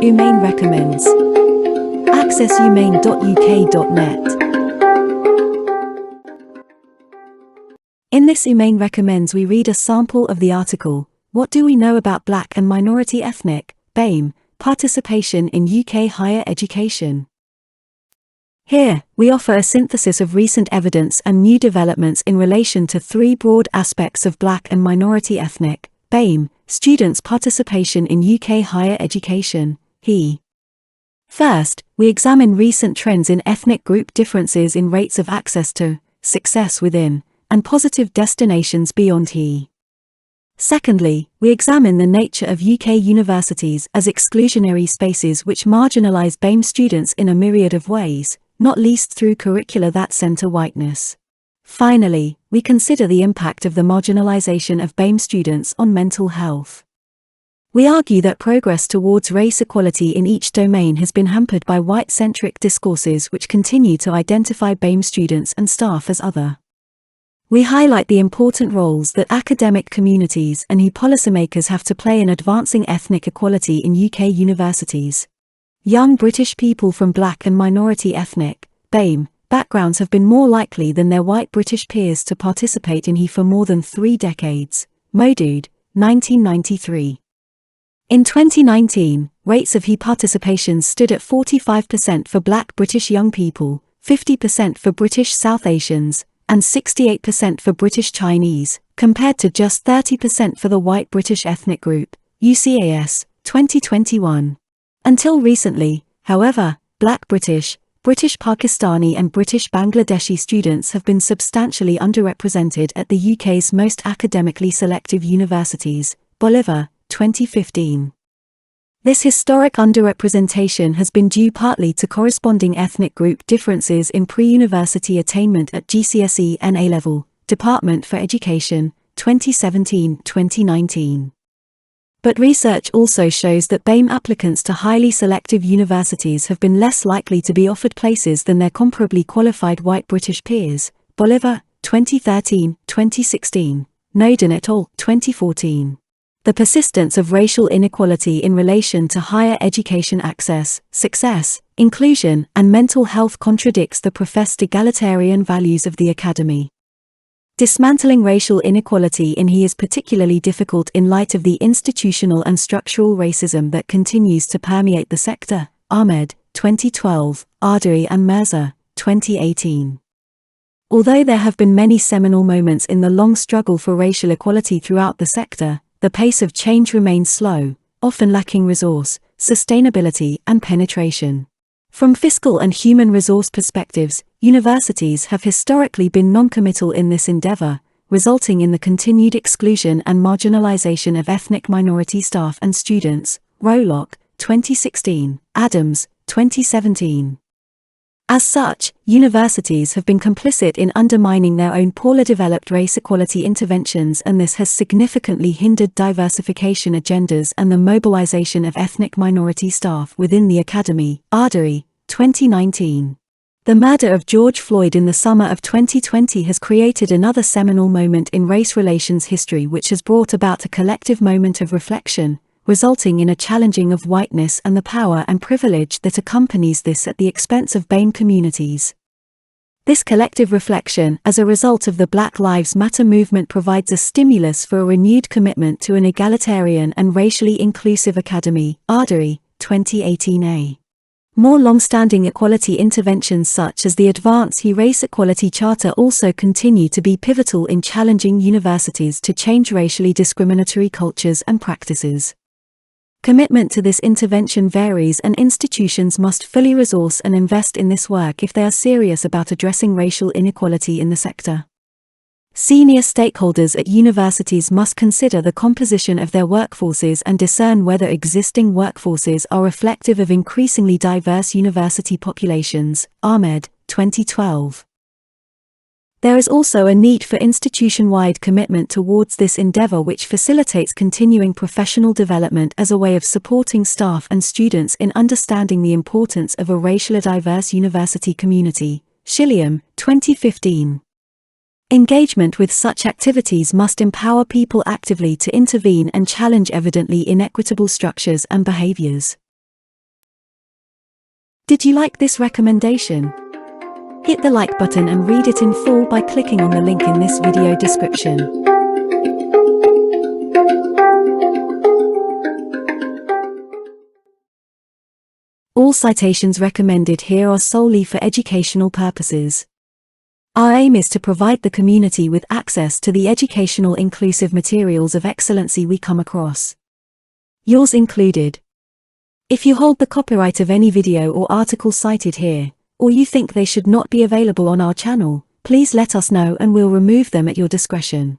UMaine recommends. Access umaine.uk.net. In this UMaine recommends we read a sample of the article, What Do We Know About Black and Minority Ethnic, BAME, Participation in UK Higher Education? Here, we offer a synthesis of recent evidence and new developments in relation to three broad aspects of Black and Minority Ethnic, BAME, students' participation in UK higher education, HE. First, we examine recent trends in ethnic group differences in rates of access to, success within, and positive destinations beyond HE. Secondly, we examine the nature of UK universities as exclusionary spaces which marginalise BAME students in a myriad of ways, not least through curricula that centre whiteness. Finally, we consider the impact of the marginalisation of BAME students on mental health. We argue that progress towards race equality in each domain has been hampered by white-centric discourses which continue to identify BAME students and staff as other. We highlight the important roles that academic communities and policymakers have to play in advancing ethnic equality in UK universities. Young British people from Black and minority ethnic, BAME, backgrounds have been more likely than their white British peers to participate in HE for more than 3 decades. Modood, 1993. In 2019, rates of HE participation stood at 45% for Black British young people, 50% for British South Asians, and 68% for British Chinese, compared to just 30% for the white British ethnic group, UCAS, 2021. Until recently, however, Black British, British Pakistani and British Bangladeshi students have been substantially underrepresented at the UK's most academically selective universities, Bolivar, 2015. This historic underrepresentation has been due partly to corresponding ethnic group differences in pre-university attainment at GCSE and A-level, Department for Education, 2017-2019. But research also shows that BAME applicants to highly selective universities have been less likely to be offered places than their comparably qualified white British peers, Bolivar, 2013-2016, Noden et al., 2014. The persistence of racial inequality in relation to higher education access, success, inclusion, and mental health contradicts the professed egalitarian values of the Academy. Dismantling racial inequality in HE is particularly difficult in light of the institutional and structural racism that continues to permeate the sector. Ahmed, 2012, Ardari and Mirza, 2018. Although there have been many seminal moments in the long struggle for racial equality throughout the sector, the pace of change remains slow, often lacking resource, sustainability, and penetration. From fiscal and human resource perspectives, universities have historically been non-committal in this endeavor, resulting in the continued exclusion and marginalization of ethnic minority staff and students. Rowlock, 2016, Adams, 2017. As such, universities have been complicit in undermining their own poorly developed race equality interventions, and this has significantly hindered diversification agendas and the mobilization of ethnic minority staff within the Academy. Ardari, 2019. The murder of George Floyd in the summer of 2020 has created another seminal moment in race relations history which has brought about a collective moment of reflection, resulting in a challenging of whiteness and the power and privilege that accompanies this at the expense of BAME communities. This collective reflection, as a result of the Black Lives Matter movement, provides a stimulus for a renewed commitment to an egalitarian and racially inclusive academy. Ardari, 2018a. More long-standing equality interventions such as the Advance HE Race Equality Charter also continue to be pivotal in challenging universities to change racially discriminatory cultures and practices. Commitment to this intervention varies, and institutions must fully resource and invest in this work if they are serious about addressing racial inequality in the sector. Senior stakeholders at universities must consider the composition of their workforces and discern whether existing workforces are reflective of increasingly diverse university populations. Ahmed, 2012. There is also a need for institution-wide commitment towards this endeavor, which facilitates continuing professional development as a way of supporting staff and students in understanding the importance of a racially diverse university community. Shilliam, 2015. Engagement with such activities must empower people actively to intervene and challenge evidently inequitable structures and behaviors. Did you like this recommendation? Hit the like button and read it in full by clicking on the link in this video description. All citations recommended here are solely for educational purposes. Our aim is to provide the community with access to the educational inclusive materials of excellency we come across. Yours included. If you hold the copyright of any video or article cited here, or you think they should not be available on our channel, please let us know and we'll remove them at your discretion.